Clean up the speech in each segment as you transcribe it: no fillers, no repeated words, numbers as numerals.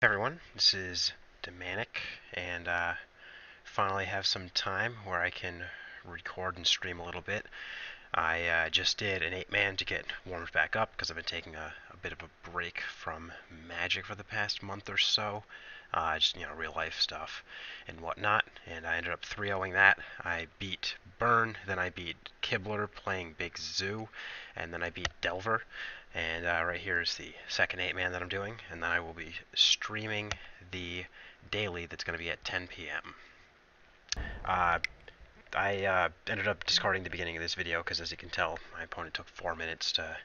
Everyone, this is Demanic, and finally have some time where I can record and stream a little bit. I just did an 8-man to get warmed back up because I've been taking a bit of a break from Magic for the past month or so. Just, real life stuff and whatnot, and I ended up 3-0ing that. I beat Burn, then I beat Kibler playing Big Zoo, and then I beat Delver. And right here is the second 8-man that I'm doing, and then I will be streaming the daily that's going to be at 10 p.m. I ended up discarding the beginning of this video because, as you can tell, my opponent took 4 minutes to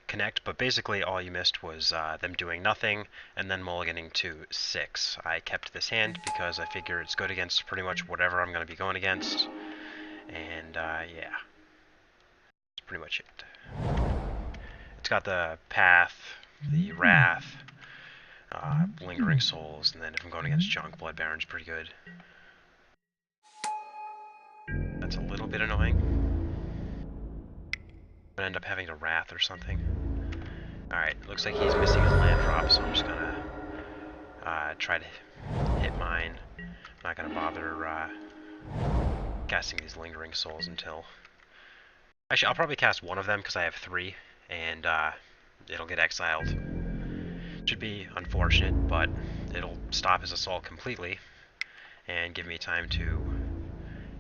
connect, but basically all you missed was them doing nothing and then mulliganing to 6. I kept this hand because I figure it's good against pretty much whatever I'm going to be going against, and yeah, that's pretty much it. It's got the Path, the Wrath, Lingering Souls, and then if I'm going against Junk, Blood Baron's pretty good. That's a little bit annoying. I'm gonna end up having to Wrath or something. Alright, looks like he's missing his land drop, so I'm just gonna try to hit mine. I'm not gonna bother casting these Lingering Souls until... Actually, I'll probably cast one of them because I have 3, and it'll get exiled. Should be unfortunate, but it'll stop his assault completely and give me time to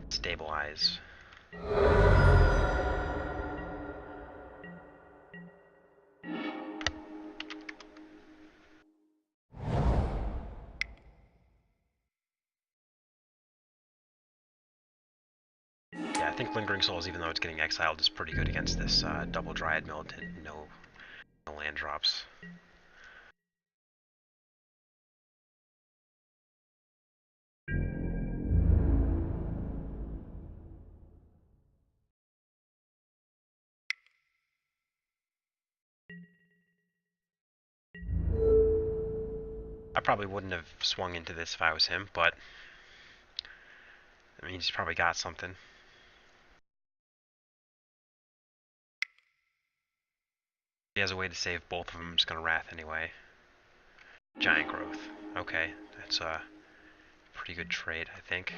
stabilize. Yeah, I think Lingering Souls, even though it's getting exiled, is pretty good against this double Dryad Militant, no land drops. I probably wouldn't have swung into this if I was him, but I mean, he's probably got something. If he has a way to save both of them, I'm just gonna Wrath anyway. Giant Growth. Okay, that's a pretty good trade, I think.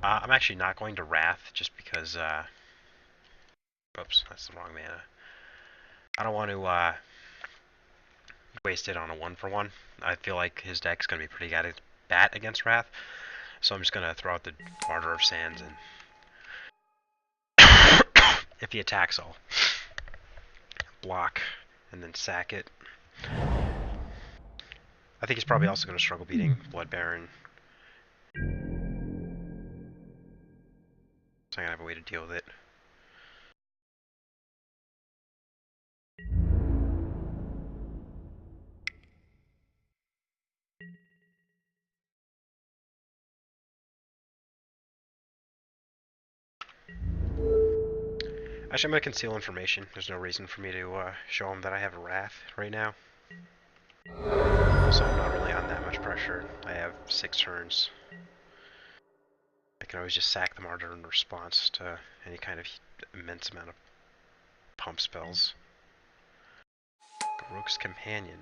I'm actually not going to Wrath just because, oops, that's the wrong mana. I don't want to waste it on a 1-for-1. I feel like his deck's going to be pretty bad against Wrath, so I'm just going to throw out the Martyr of Sands, and if he attacks, I'll block and then sack it. I think he's probably also going to struggle beating Blood Baron, so I'm going to have a way to deal with it. Actually, I'm going to conceal information. There's no reason for me to show him that I have a Wrath right now. Also, I'm not really on that much pressure. I have 6 turns. I can always just sack the Martyr in response to any kind of immense amount of pump spells. Rook's Companion.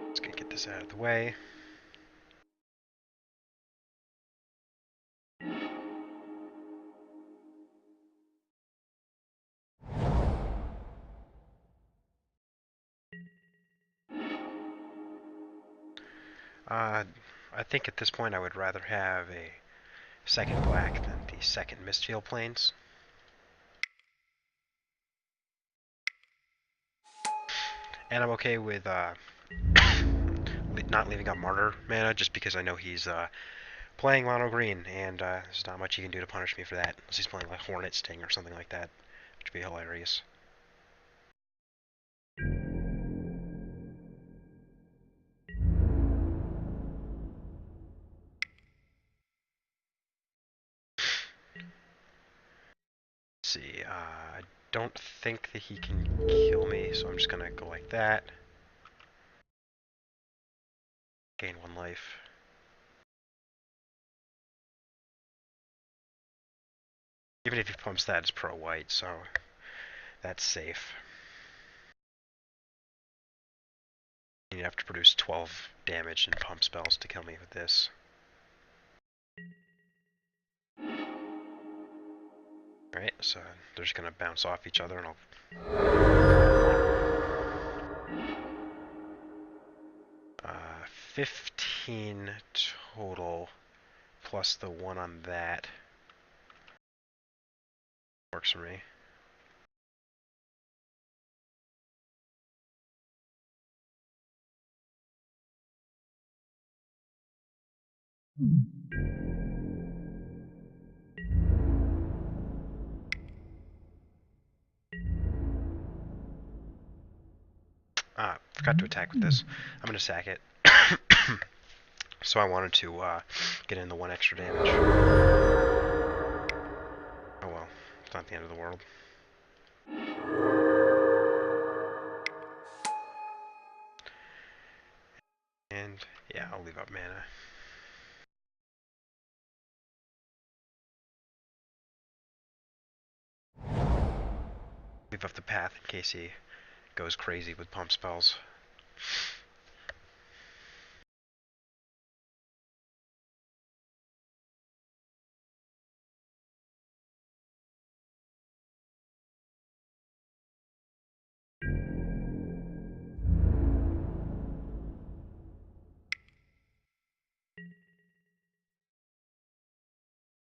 Let's get this out of the way. I think at this point I would rather have a second black than the second Mistfield Plains. And I'm okay with not leaving up Martyr mana just because I know he's playing mono green, and there's not much he can do to punish me for that, unless he's playing like Hornet Sting or something like that, which would be hilarious. Let's see, I don't think that he can kill me, so I'm just gonna go like that. Gain 1 life. Even if he pumps that, it's pro white, so that's safe. You'd have to produce 12 damage and pump spells to kill me with this. Alright, so they're just gonna bounce off each other and I'll... 15 total, plus the 1 on that. Works for me. Forgot to attack with this. I'm gonna sack it. So I wanted to get in the 1 extra damage. Oh well, it's not the end of the world. And yeah, I'll leave up mana. Leave up the path in case he goes crazy with pump spells.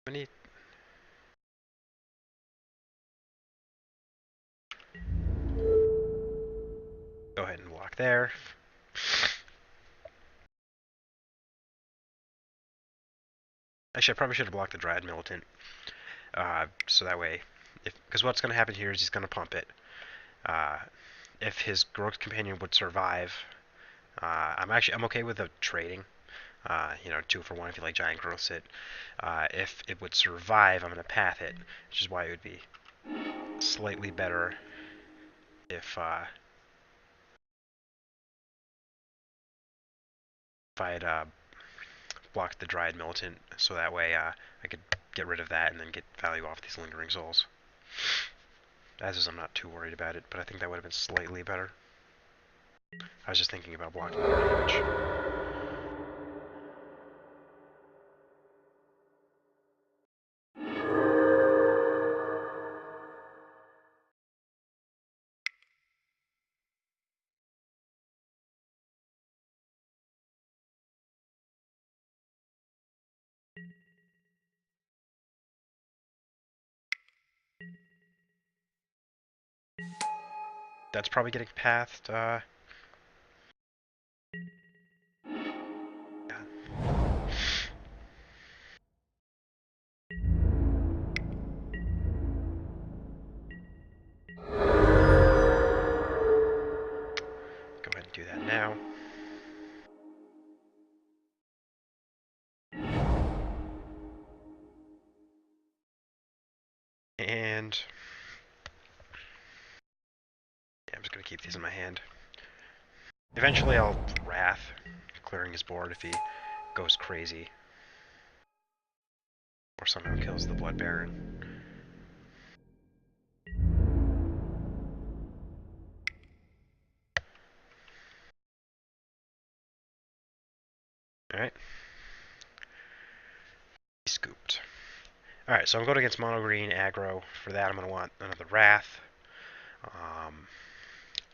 Many... Go ahead and block there. Actually, I probably should have blocked the Dryad Militant. So that way, because what's going to happen here is he's going to pump it. If his Growth Companion would survive, I'm okay with the trading. 2 for 1 if you like Giant Growths it. If it would survive, I'm going to path it, which is why it would be slightly better if I had blocked the Dryad Militant, so that way I could get rid of that and then get value off these Lingering Souls. As is, I'm not too worried about it, but I think that would have been slightly better. I was just thinking about blocking more damage. That's probably getting pathed. Yeah. Go ahead and do that now. And yeah, I'm just going to keep these in my hand. Eventually I'll Wrath, clearing his board if he goes crazy. Or somehow kills the Blood Baron. Alright. Scooped. Alright, so I'm going against mono green aggro. For that I'm going to want another Wrath.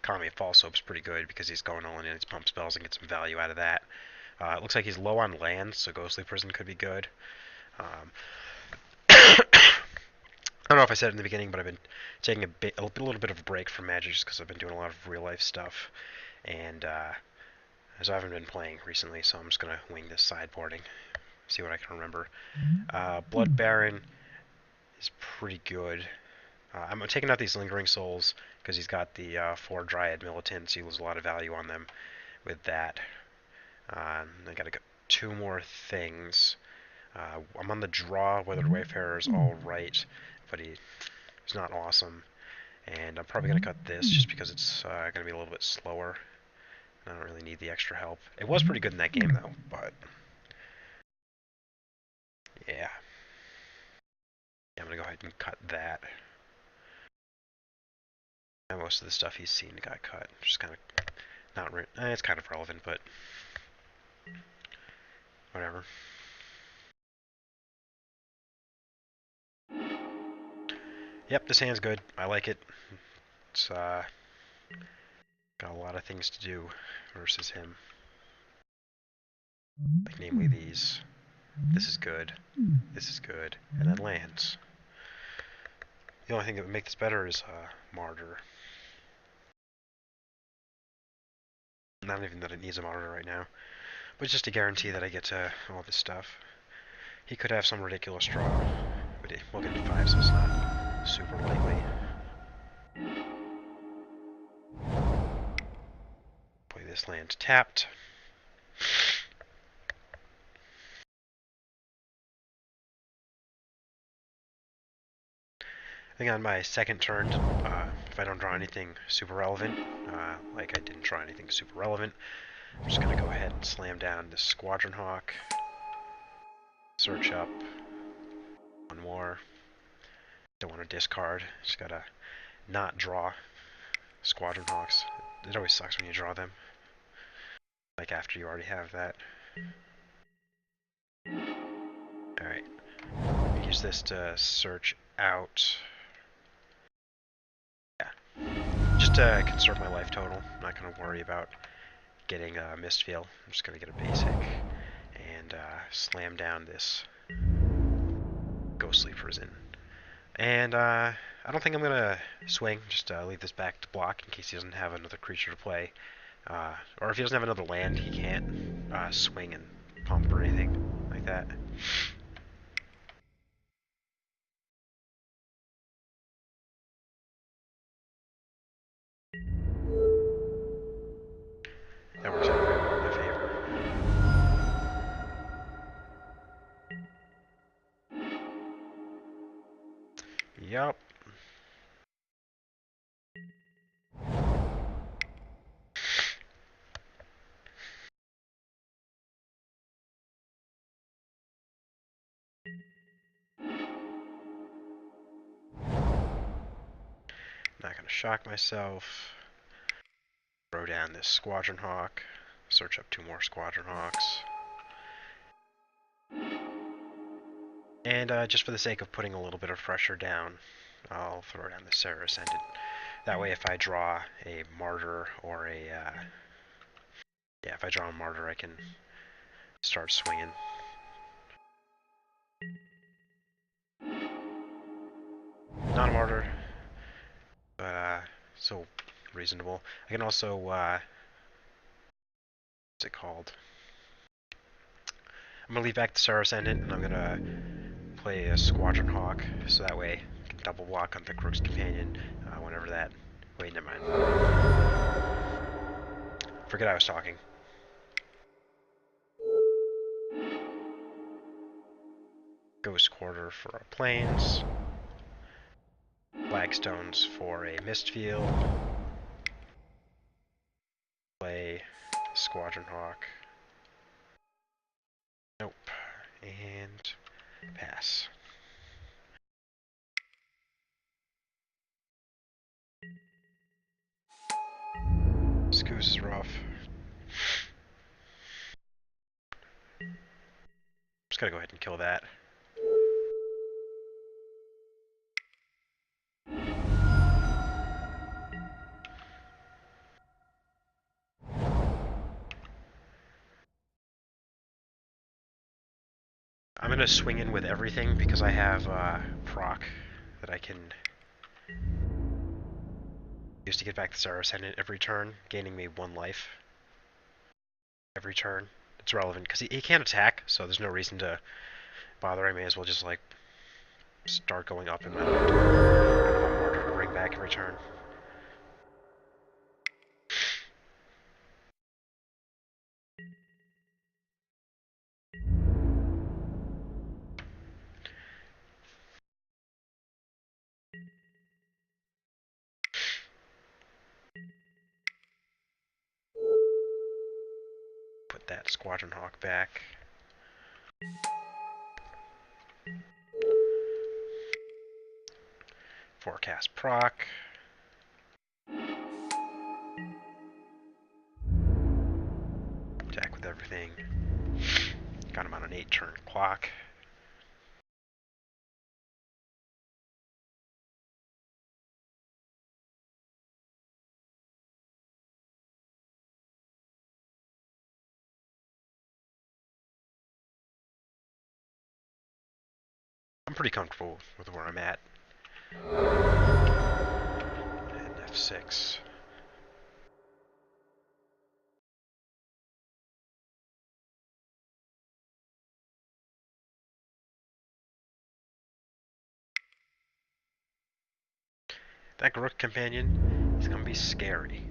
Economy of False Hope's pretty good because he's going all in his pump spells and get some value out of that. It looks like he's low on land, so Ghostly Prison could be good. I don't know if I said it in the beginning, but I've been taking a little bit of a break from Magic just because I've been doing a lot of real life stuff, and so I haven't been playing recently, so I'm just gonna wing this sideboarding, see what I can remember. Blood Baron is pretty good. I'm taking out these Lingering Souls because he's got the 4 Dryad Militants. You lose a lot of value on them with that. I gotta go 2 more things. I'm on the draw. Weathered Wayfarer is all right, but he's not awesome. And I'm probably going to cut this just because it's going to be a little bit slower. I don't really need the extra help. It was pretty good in that game, though, but yeah. I'm going to go ahead and cut that. And most of the stuff he's seen got cut. Just kind of not... it's kind of relevant, but whatever. Yep, this hand's good. I like it. It's got a lot of things to do versus him. Like, namely these. This is good. This is good. And then lands. The only thing that would make this better is Martyr. Not even that it needs a Martyr right now, but just to guarantee that I get all this stuff. He could have some ridiculous draw, but we'll get to 5, so it's not super likely. Play this land tapped. I think on my second turn, if I don't draw anything super relevant, like I didn't draw anything super relevant, I'm just going to go ahead and slam down this Squadron Hawk, search up, one more, don't want to discard, just got to not draw Squadron Hawks. It always sucks when you draw them, like after you already have that. Alright, use this to search out. Yeah, just to conserve my life total. I'm not going to worry about getting a Mistfield. I'm just going to get a basic and slam down this Ghostly Prison. And I don't think I'm going to swing, just leave this back to block in case he doesn't have another creature to play. Or if he doesn't have another land, he can't swing and pump or anything like that. That works out very well in my favor. Yup. Not going to shock myself. Throw down this Squadron Hawk. Search up 2 more Squadron Hawks. And just for the sake of putting a little bit of pressure down, I'll throw down the Serra Ascendant. That way if I draw a Martyr or a... yeah, if I draw a Martyr, I can start swinging. Not a Martyr, but so reasonable. I can also... what's it called? I'm going to leave back the Serra Ascendant, and I'm going to play a Squadron Hawk, so that way I can double block on the Crook's Companion whenever that... Wait, never mind. Forget I was talking. Ghost Quarter for our planes. Flagstones for a Mistfield. Play Squadron Hawk. Nope. And pass. This goose is rough. Just gotta go ahead and kill that. I'm gonna swing in with everything because I have proc that I can use to get back the Serra Ascendant every turn, gaining me 1 life every turn. It's relevant because he can't attack, so there's no reason to bother. I may as well just like start going up in my land. I don't have a Martyr to bring back every turn. get that Squadron Hawk back. Forecast proc. Attack with everything. Got him on an 8-turn clock. I'm pretty comfortable with where I'm at. And F6. That Rook companion is going to be scary.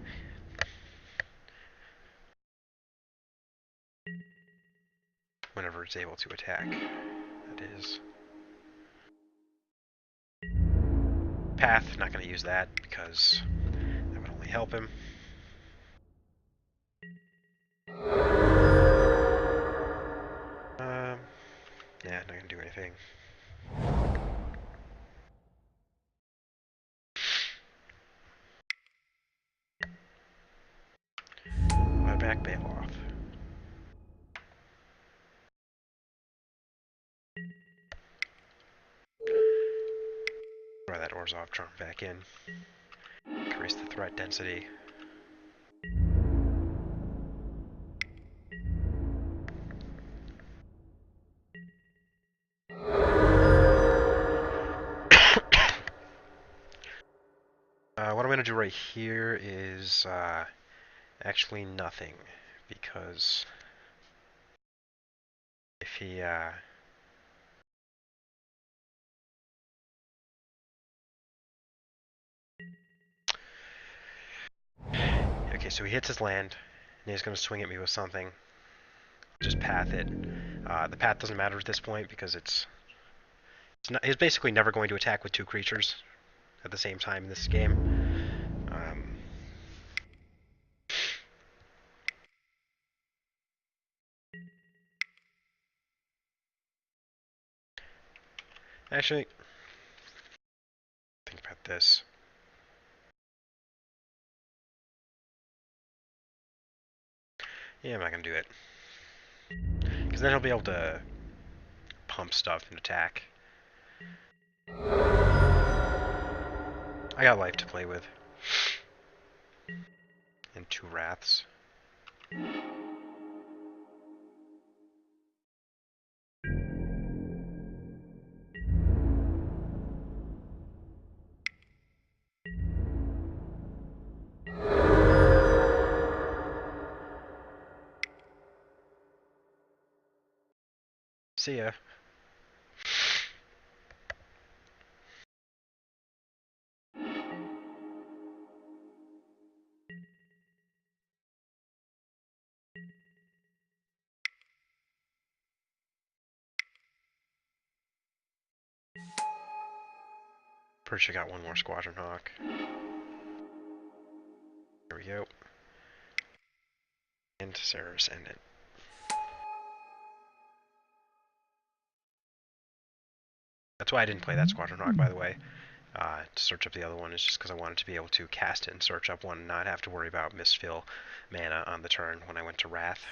Whenever it's able to attack, that is. Path, not going to use that because that would only help him. Yeah, not going to do anything. Right back, bail off. Throw that Orzhov charm back in. Increase the threat density. What I'm going to do right here is actually nothing, because if he okay, so he hits his land, and he's going to swing at me with something. Just path it. The path doesn't matter at this point because he's basically never going to attack with 2 creatures at the same time in this game. Actually, think about this. Yeah, I'm not going to do it. Because then he'll be able to pump stuff and attack. I got life to play with. And 2 Wraths. See ya. Pretty sure I got one more Squadron Hawk. Here we go. And Sarah's end it. That's why I didn't play that Squadron Hawk, by the way. To search up the other one is just because I wanted to be able to cast it and search up one and not have to worry about misfill mana on the turn when I went to Wrath.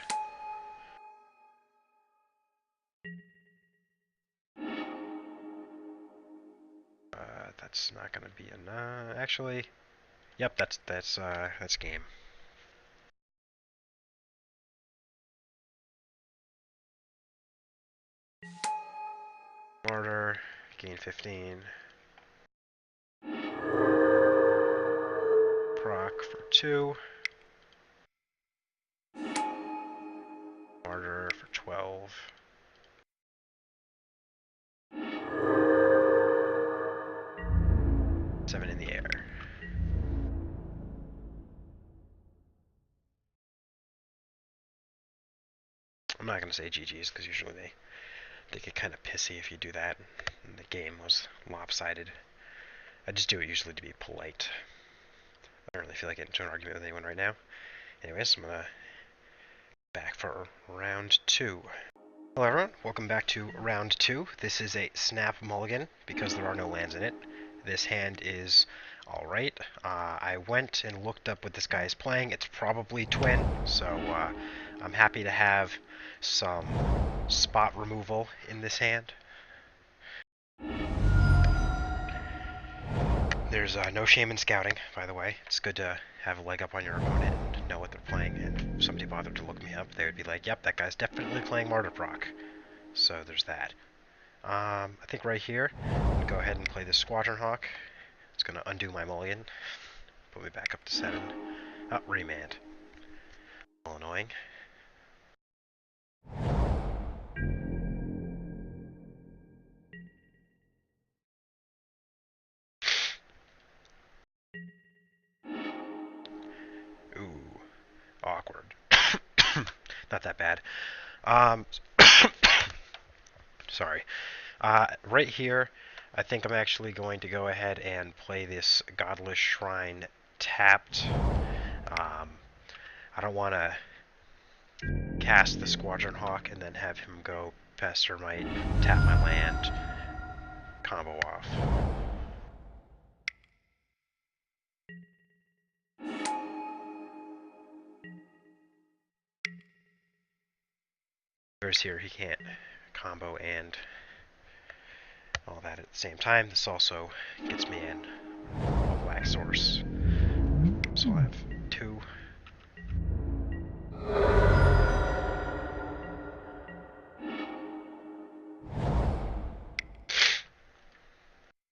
That's not going to be enough. Actually, yep, that's game. Order, gain 15. Proc for 2. Order for 12. Seven in the air. I'm not going to say GG's because usually they get kind of pissy if you do that. And the game was lopsided. I just do it usually to be polite. I don't really feel like getting into an argument with anyone right now. Anyways, I'm going to Back for round two. Hello everyone, welcome back to round two. This is a snap mulligan because there are no lands in it. This hand is alright. I went and looked up what this guy is playing. It's probably twin, so I'm happy to have some spot removal in this hand. There's no shame in scouting, by the way. It's good to have a leg up on your opponent and know what they're playing. And if somebody bothered to look me up, they would be like, yep, that guy's definitely playing MartyrProc. So there's that. I think right here, I'm going to go ahead and play this Squadron Hawk. It's going to undo my mulligan. Put me back up to 7. Oh, remand. All annoying. Ooh, awkward. Not that bad. Um, sorry. Right here, I think I'm actually going to go ahead and play this Godless Shrine tapped. I don't want to cast the Squadron Hawk and then have him go Pestermite, tap my land, combo off. Whereas here he can't combo and all that at the same time. This also gets me in a black source. So I'll have 2.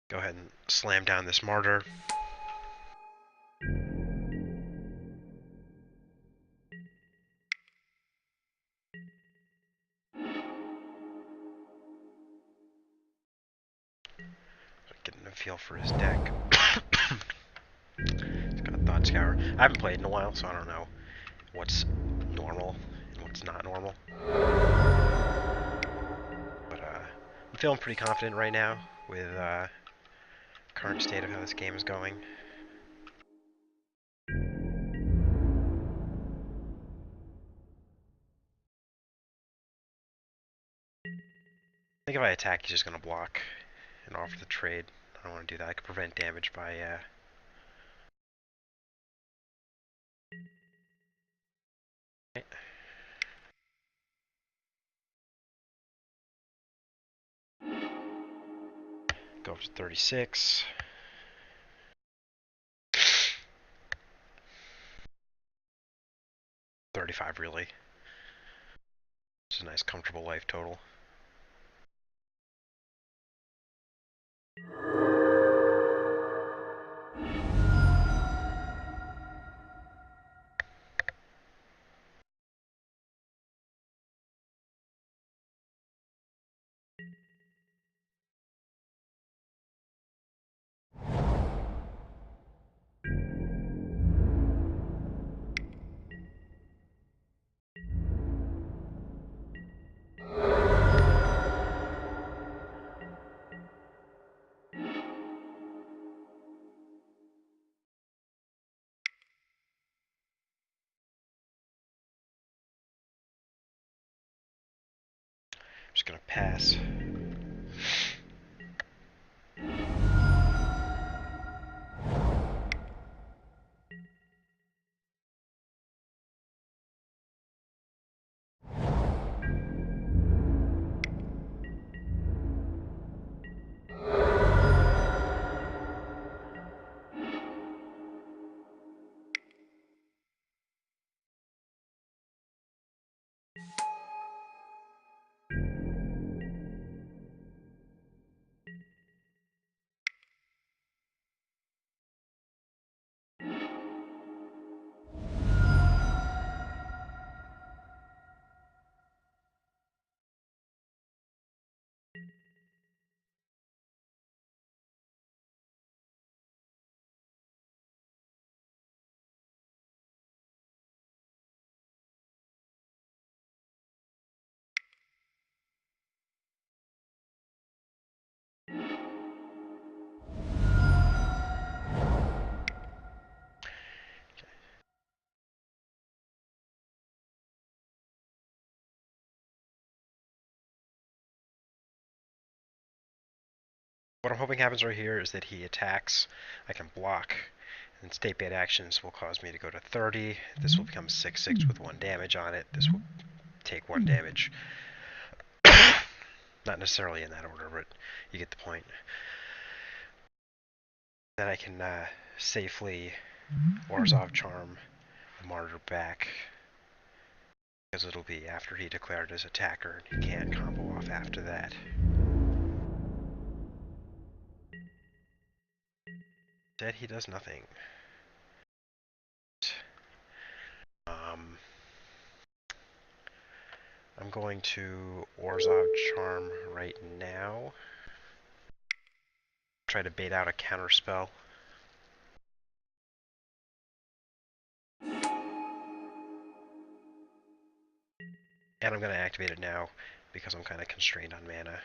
Go ahead and slam down this Martyr. Getting a feel for his deck. He's got a Thought Scour. I haven't played in a while, so I don't know what's normal and what's not normal. But I'm feeling pretty confident right now with current state of how this game is going. I think if I attack, he's just going to block and offer the trade. I don't want to do that. I could prevent damage by go up to 36. 35 really. It's a nice comfortable life total. I'm just going to pass. What I'm hoping happens right here is that he attacks, I can block, and state bait actions will cause me to go to 30. This will become 6/6 with 1 damage on it. This will take 1 damage. Not necessarily in that order, but you get the point. Then I can safely Orzhov Charm the Martyr back, because it'll be after he declared his attacker, and he can't combo off after that. Instead, he does nothing. I'm going to Orzhov Charm right now. Try to bait out a counter spell. And I'm going to activate it now because I'm kind of constrained on mana.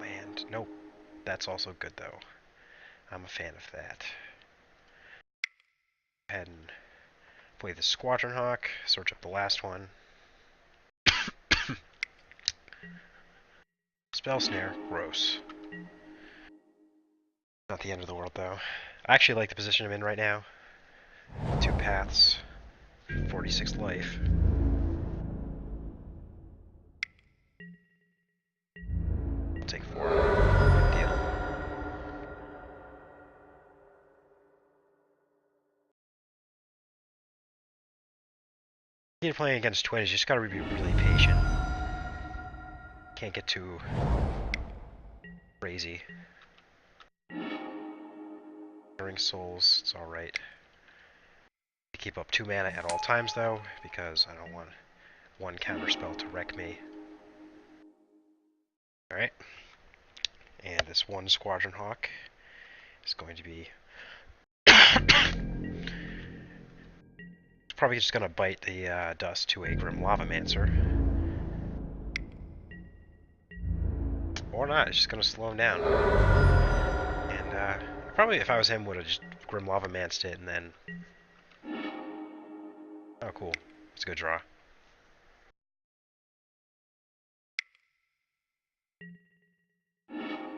Land. Nope. That's also good, though. I'm a fan of that. Go ahead and play the Squadron Hawk. Search up the last one. Spell Snare. Gross. Not the end of the world, though. I actually like the position I'm in right now. 2 paths. 46 life. I'll take 4. Big deal. Playing against twins, you just gotta be really patient. Can't get too crazy. During souls, it's alright. Keep up 2 mana at all times, though, because I don't want 1 counter spell to wreck me. Alright. And this 1 Squadron Hawk is going to be... It's probably just going to bite the dust to a Grim Lavamancer. Or not, it's just going to slow him down. And probably, if I was him, would have just Grim Lavamanced it and then... Oh, cool. It's a good draw.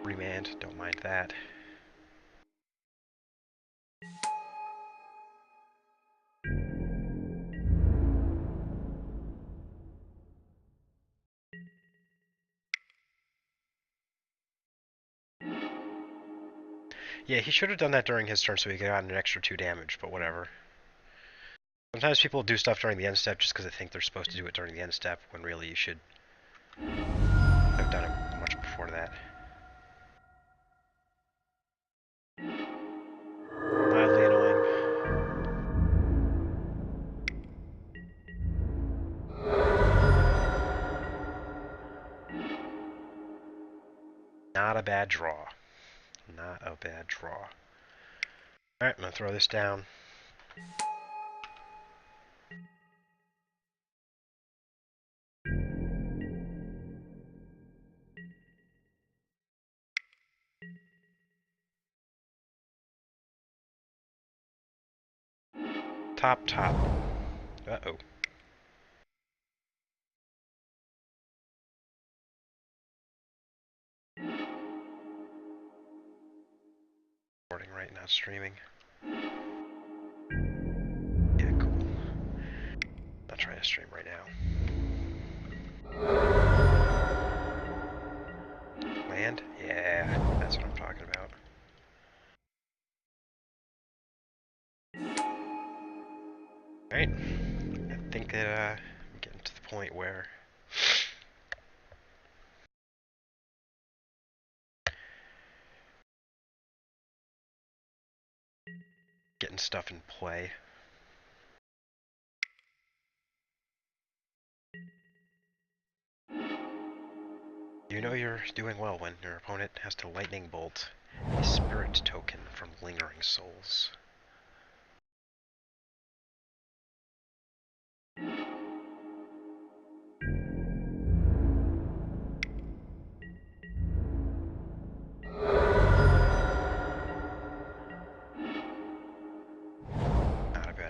Remand, don't mind that. Yeah, he should have done that during his turn so he got an extra 2 damage, but whatever. Sometimes people do stuff during the end step just because they think they're supposed to do it during the end step, when really you should have done it much before that. Mildly annoying. Not a bad draw. Not a bad draw. Alright, I'm going to throw this down. Top. Uh-oh. Recording, right? Not streaming. Yeah, cool. Not trying to stream right now. Land? Yeah, that's what I'm talking about. Alright. I think that I'm getting to the point where getting stuff in play. You know you're doing well when your opponent has to Lightning Bolt a Spirit token from Lingering Souls.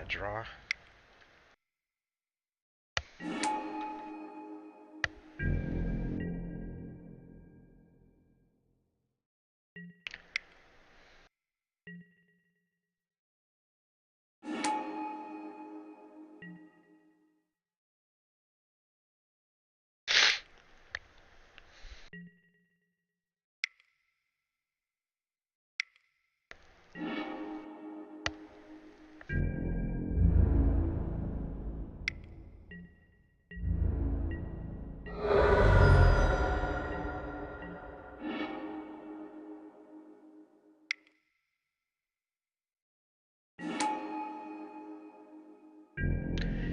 Draw.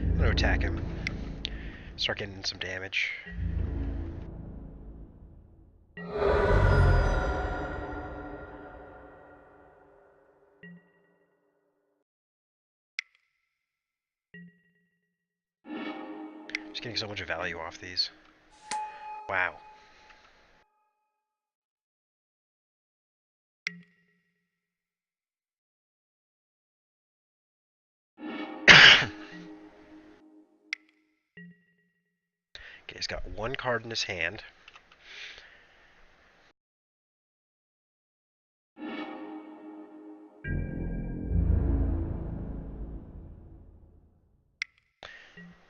I'm gonna attack him. Start getting some damage. Just getting so much value off these. Wow. Okay, he's got one card in his hand.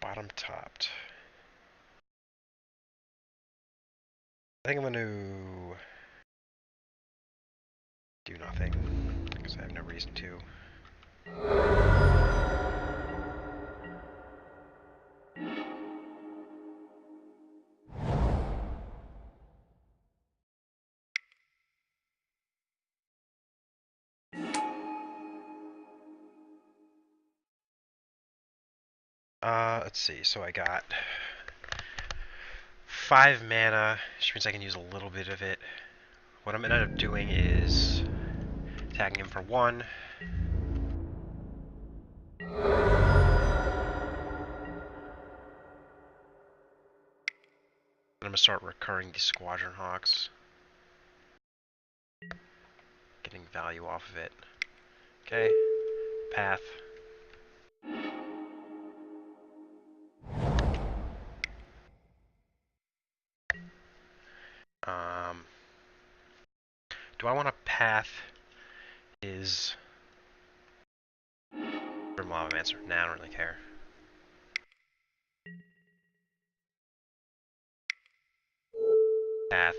Bottom topped. I think I'm going to do nothing, because I have no reason to. Let's see, so I got 5 mana, which means I can use a little bit of it. What I'm going to end up doing is attacking him for 1. I'm going to start recurring these Squadron Hawks. Getting value off of it. Okay, path. Do I want to path his Grim Lavamancer? Nah, I don't really care. Path.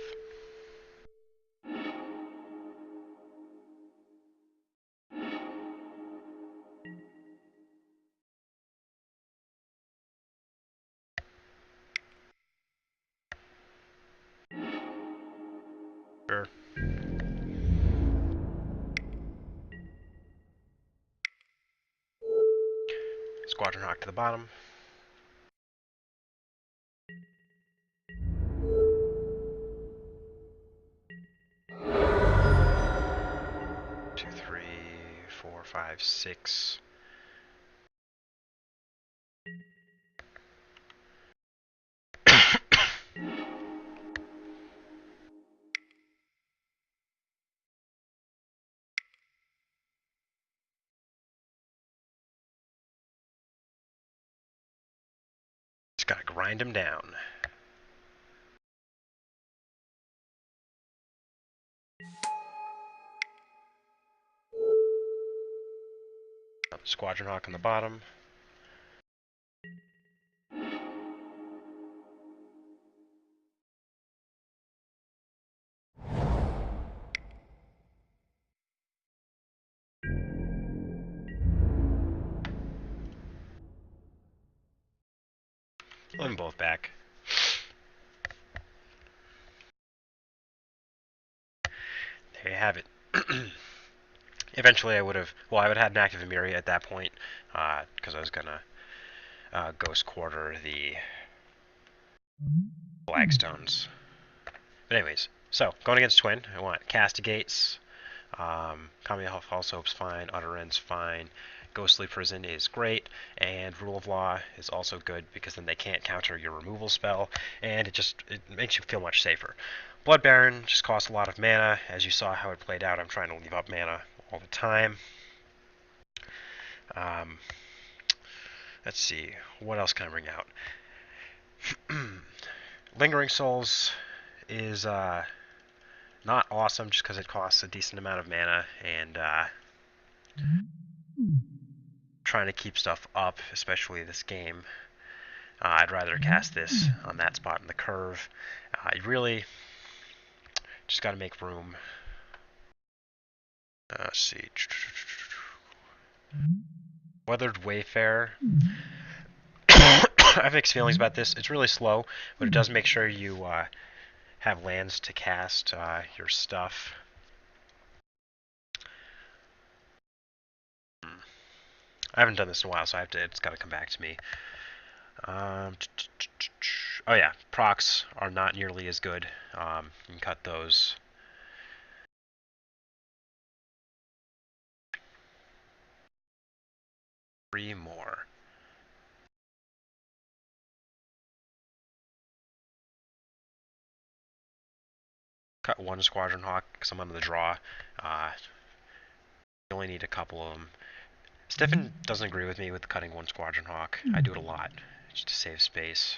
Sure. Squadron Hawk to the bottom. Two, 3, 4, 5, 6. Just gotta grind him down. Squadron Hawk on the bottom. Let them both back. There you have it. Eventually I would have, well, I would have had an active Emiria at that point, because I was gonna Ghost Quarter the Flagstones. But anyways, so, going against Twin, I want Castigates. Comedy False Hope's fine, Utterance fine, Ghostly Prison is great, and Rule of Law is also good because then they can't counter your removal spell, and it makes you feel much safer. Blood Baron just costs a lot of mana. As you saw how it played out, I'm trying to leave up mana all the time. Let's see, what else can I bring out? Lingering Souls is not awesome just because it costs a decent amount of mana, and trying to keep stuff up, especially this game. I'd rather cast this on that spot in the curve. You really just got to make room. Let's see. Weathered Wayfarer. I have mixed feelings about this. It's really slow, but it does make sure you have lands to cast your stuff. I haven't done this in a while, so it's got to come back to me. Oh yeah, procs are not nearly as good. You can cut those. Three more. Cut one Squadron Hawk because I'm on the draw. You only need a couple of them. Stefan doesn't agree with me with cutting one Squadron Hawk. I do it a lot just to save space.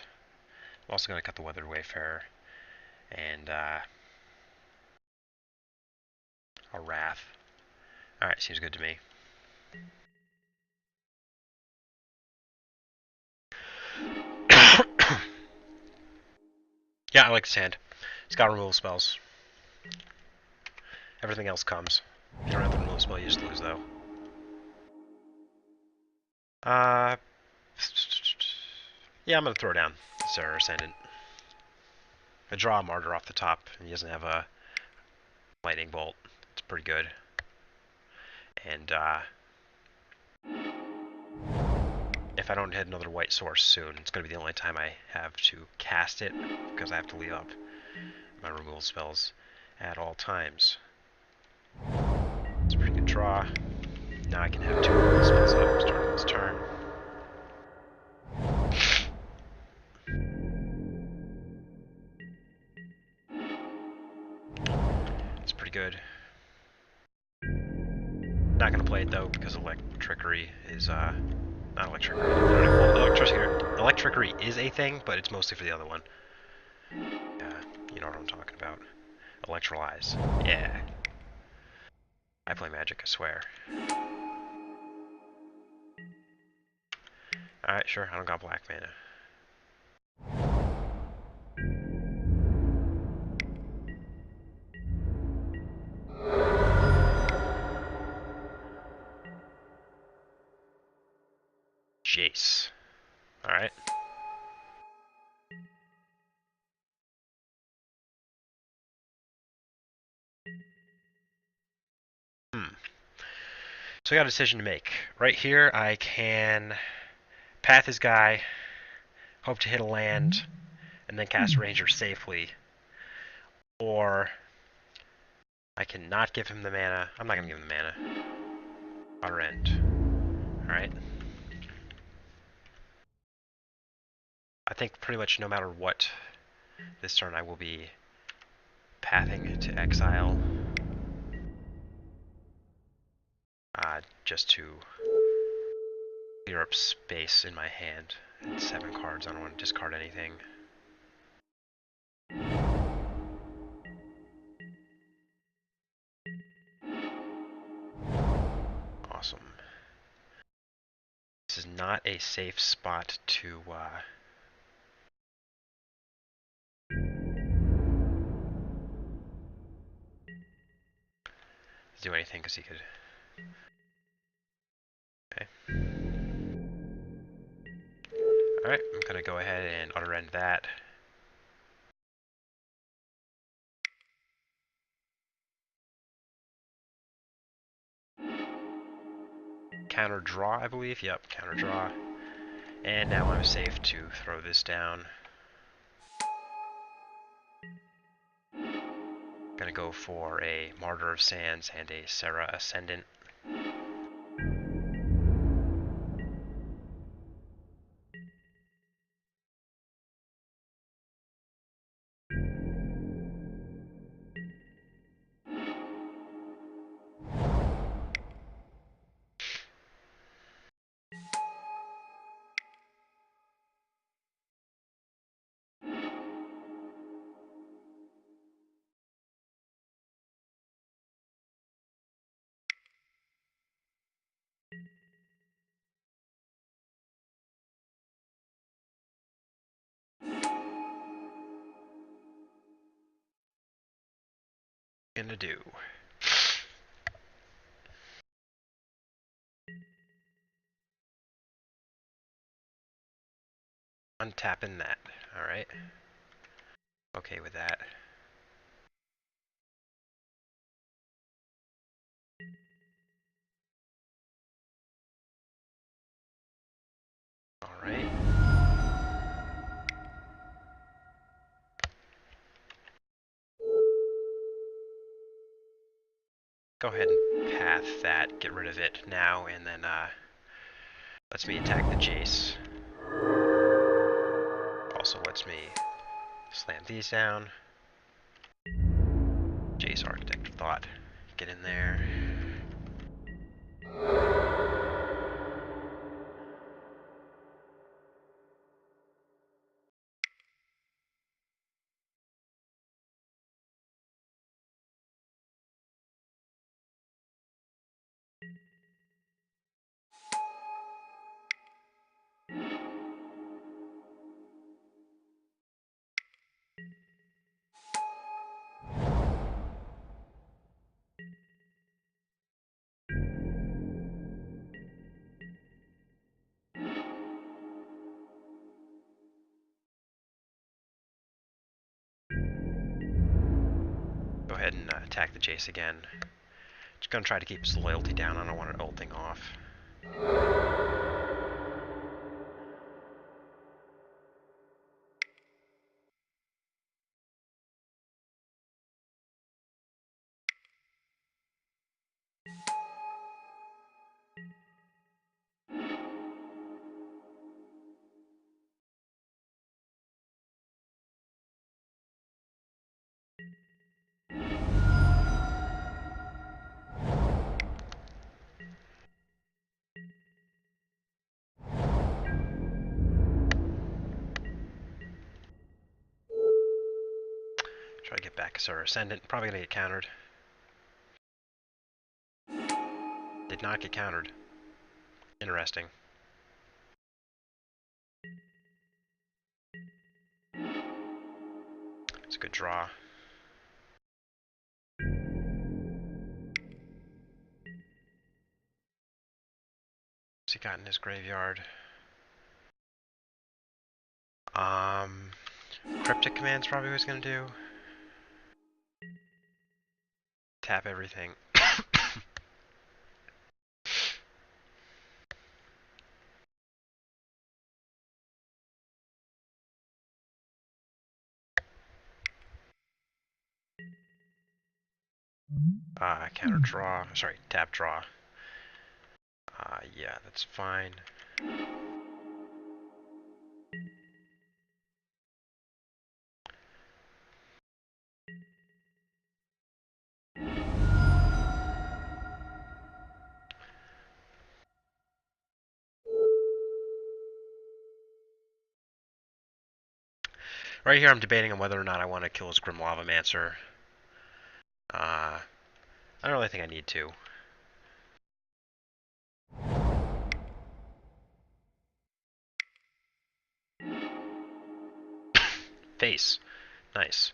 I'm also going to cut the Weathered Wayfarer and a Wrath. Alright, seems good to me. Yeah, I like this hand. It's got removal spells. Everything else comes. If you don't have the removal spell, you just lose, though. Yeah, I'm going to throw down Sarah Ascendant. I draw a Martyr off the top, and he doesn't have a Lightning Bolt. It's pretty good. And, if I don't hit another white source soon, it's going to be the only time I have to cast it, because I have to leave up my removal spells at all times. It's a pretty good draw. Now I can have two removal spells up starting this turn. It's pretty good. Not going to play it though, because Electrickery is, not Electrickery. Well, Electrickery is a thing, but it's mostly for the other one. You know what I'm talking about. Electrolyze. Yeah. I play Magic, I swear. Alright, sure, I don't got black mana. Jace. Alright. So I got a decision to make. Right here, I can path his guy, hope to hit a land, and then cast Ranger safely. Or I can not give him the mana. I'm not going to give him the mana. Outer End. Alright. I think pretty much no matter what this turn I will be pathing to exile. Just to clear up space in my hand. It's 7 cards, I don't want to discard anything. Awesome. This is not a safe spot to do anything, because he could... Okay. Alright, I'm going to go ahead and outer end that. Counter draw, I believe. Yep, counter draw. And now I'm safe to throw this down. Gonna go for a Martyr of Sands and a Serra Ascendant. Gonna do. Untapping that. Alright. Okay with that. Alright. Go ahead and path that, get rid of it now, and then lets me attack the Jace. Also lets me slam these down. Jace, Architect of Thought. Get in there. Go ahead and attack the Jace again. Just gonna try to keep his loyalty down. I don't want it ulting off. Try to get back Sir Ascendant. Probably gonna get countered. Did not get countered. Interesting. It's a good draw. What's he got in his graveyard? Cryptic Command's probably what he's gonna do. Tap everything. Counter draw. Sorry, tap draw. Yeah, that's fine. Right here I'm debating on whether or not I want to kill his Grim Lavamancer. I don't really think I need to. Face. Nice.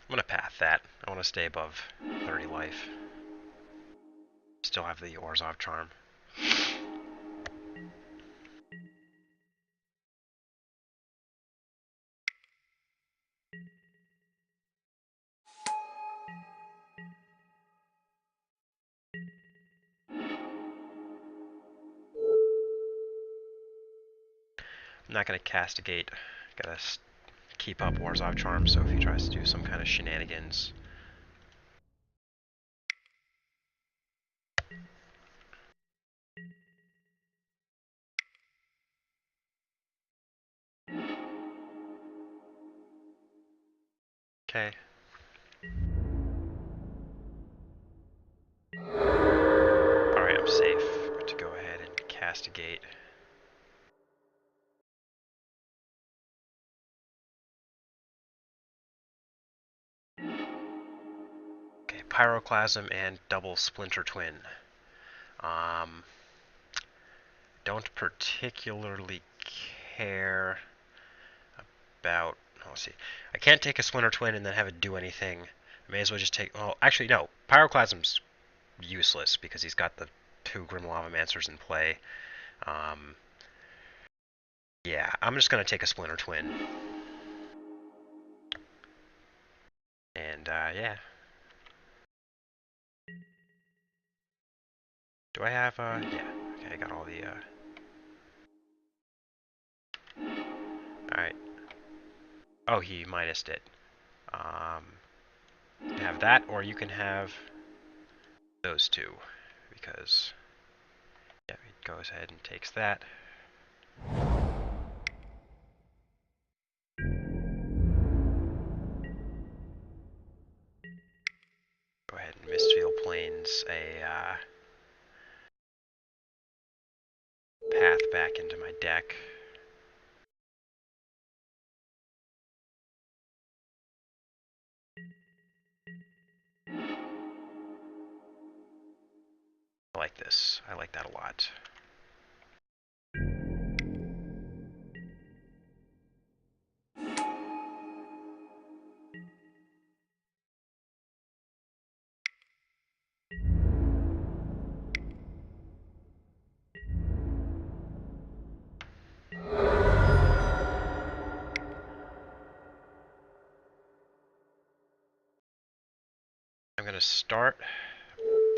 I'm gonna path that. I want to stay above 30 life. Still have the Orzhov charm. I'm not gonna castigate. Gotta keep up Orzhov charm, so if he tries to do some kind of shenanigans. Okay. Alright, I'm safe to go ahead and castigate. Pyroclasm and double Splinter Twin. Don't particularly care about... Let's see. I can't take a Splinter Twin and then have it do anything. I may as well just take... Well, actually, no. Pyroclasm's useless because he's got the 2 Grim Lavamancers in play. Yeah, I'm just going to take a Splinter Twin. And, yeah. Do I have, yeah. Okay, I got all the, Alright. Oh, he minused it. You can have that, or you can have those 2. Because, yeah, he goes ahead and takes that. Go ahead and Mistfield Plains a, path back into my deck. I like this. I like that a lot. I'm going to start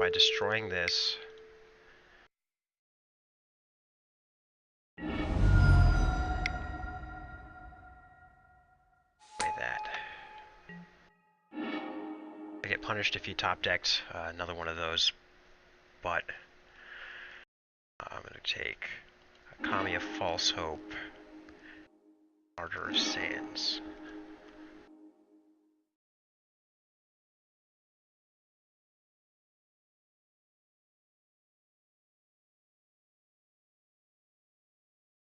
by destroying this. Play that. I get punished if you top decked another one of those, but I'm going to take Kami of False Hope, Martyr of Sands.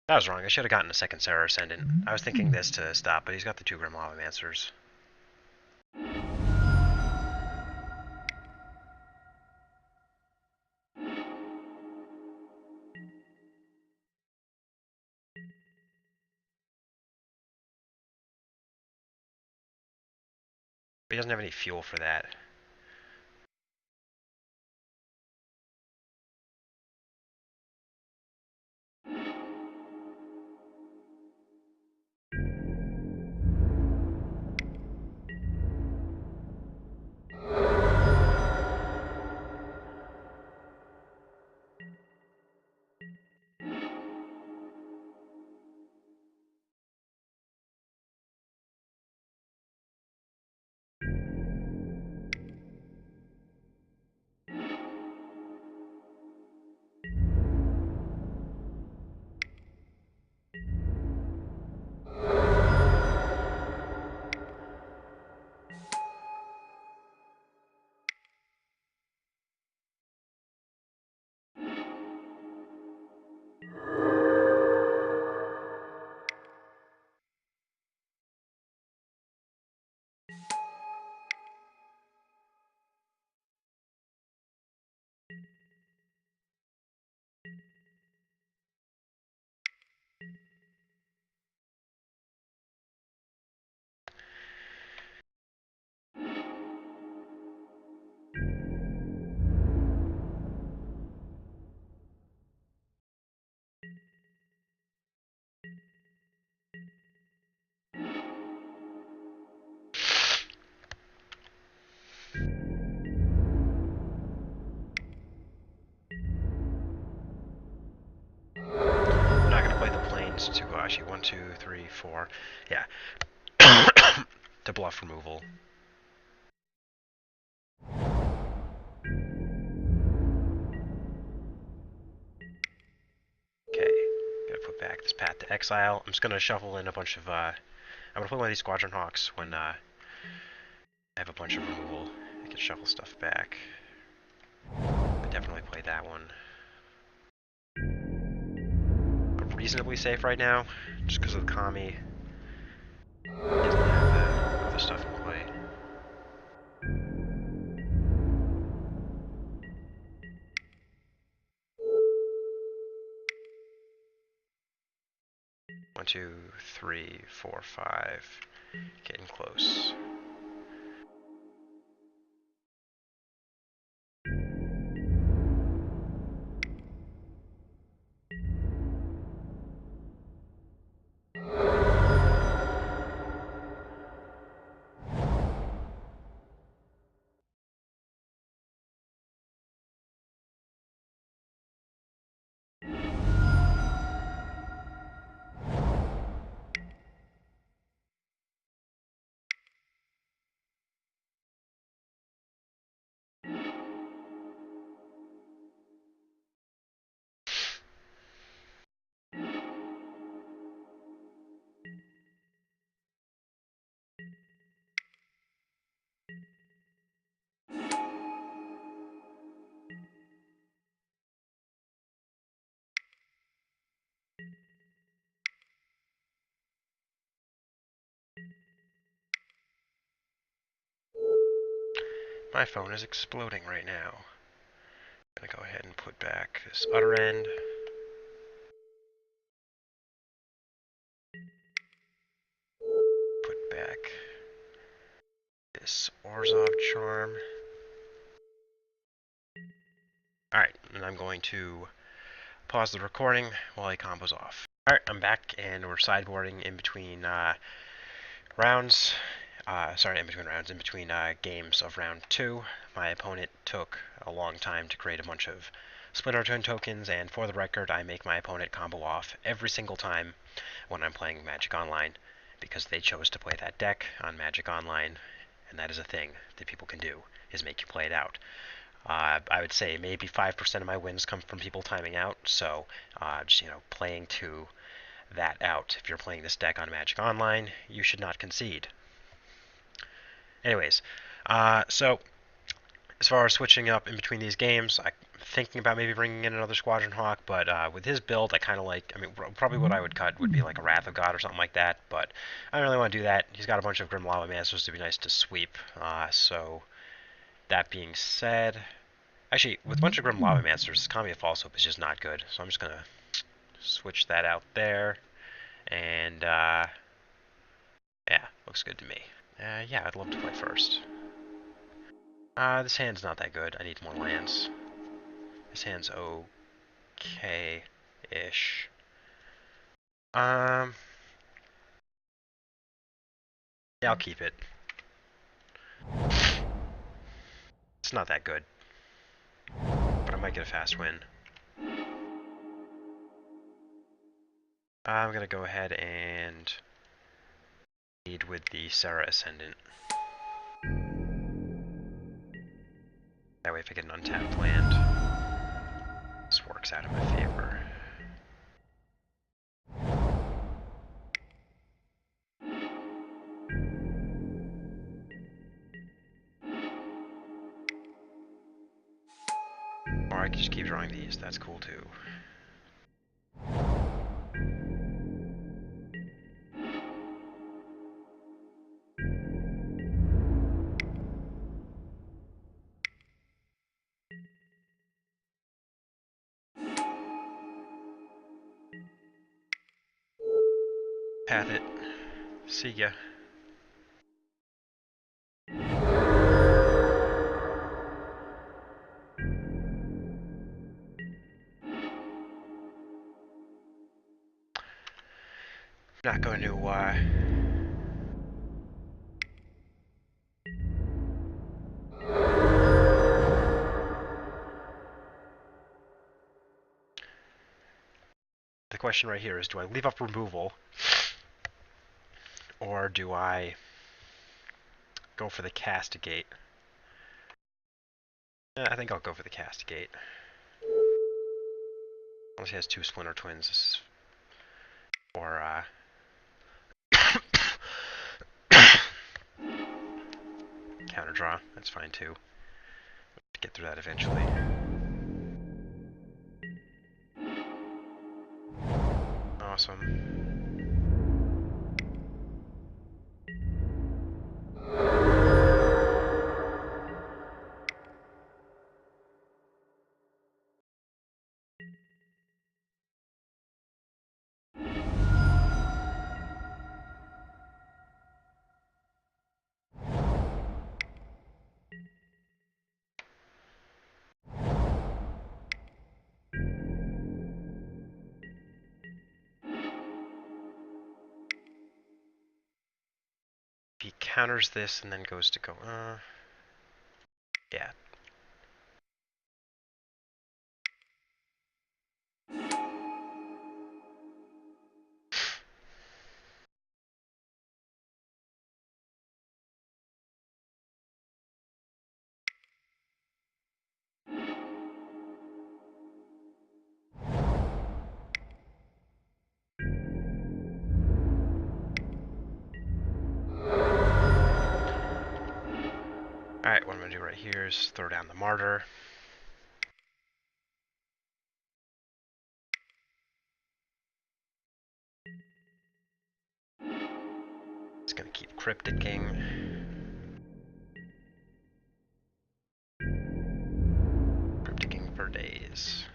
That was wrong. I should have gotten a second Sarah Ascendant. I was thinking this to stop, but he's got the 2 Grim Lavamancers. But he doesn't have any fuel for that. I'm not going to play the Plains to go actually 1, 2, 3, 4. Yeah. To bluff removal. Okay, gotta put back this Path to Exile. I'm just gonna shuffle in a bunch of, I'm gonna play one of these Squadron Hawks when, I have a bunch of removal. I can shuffle stuff back. But definitely play that one. I'm reasonably safe right now, just because of the Kami. Doesn't have the other stuff in play. 1, 2, 3, 4, 5. Getting close. My phone is exploding right now. I'm gonna go ahead and put back this other end. Put back this Orzhov charm. Alright, and I'm going to pause the recording while he combos off. Alright, I'm back, and we're sideboarding in between rounds. In between games of round 2. My opponent took a long time to create a bunch of Splinter Twin tokens, and for the record, I make my opponent combo off every single time when I'm playing Magic Online, because they chose to play that deck on Magic Online, and that is a thing that people can do, is make you play it out. I would say maybe 5% of my wins come from people timing out, so just, playing to that out. If you're playing this deck on Magic Online, you should not concede. Anyways, so as far as switching up in between these games, I'm thinking about maybe bringing in another Squadron Hawk, but with his build, I kind of like, probably what I would cut would be like a Wrath of God or something like that, but I don't really want to do that. He's got a bunch of Grim Lava Masters to be nice to sweep, so that being said, actually, with a bunch of Grim Lava Masters, Kami of False Hope is just not good, so I'm just going to switch that out there, and yeah, looks good to me. Yeah, I'd love to play first. This hand's not that good. I need more lands. This hand's okay-ish. Yeah, I'll keep it. It's not that good, but I might get a fast win. I'm gonna go ahead and lead with the Serra Ascendant. That way, if I get an untapped land, this works out in my favor. Or I can just keep drawing these. That's cool too. Path it. See ya. Not going to, The question right here is, do I leave up removal, or do I go for the Castigate? I think I'll go for the Castigate. Unless he has 2 Splinter Twins, or counter draw. That's fine too. Get through that eventually. Awesome. he counters this and then goes to go, yeah. Alright, what I'm going to do right here is throw down the Martyr. It's going to keep crypticing. Crypticing for days.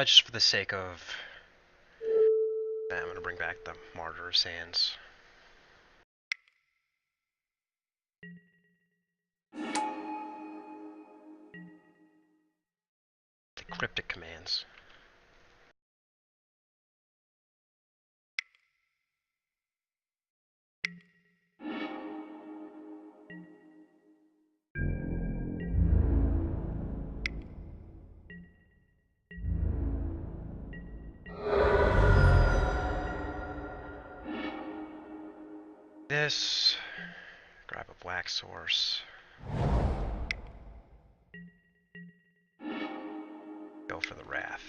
Just for the sake of that, I'm going to bring back the Martyr Sands. The cryptic commands. This, grab a black source, go for the Wrath.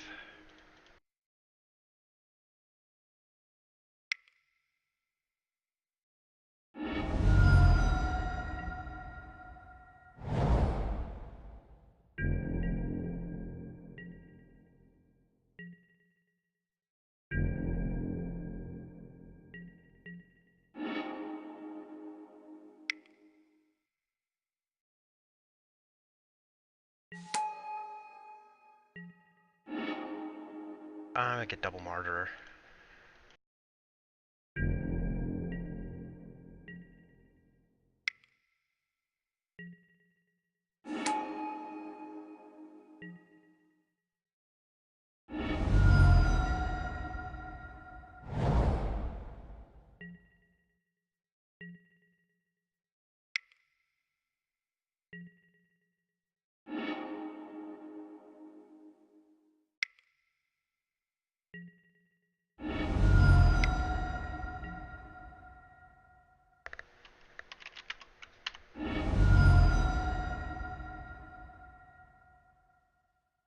I get double Martyr.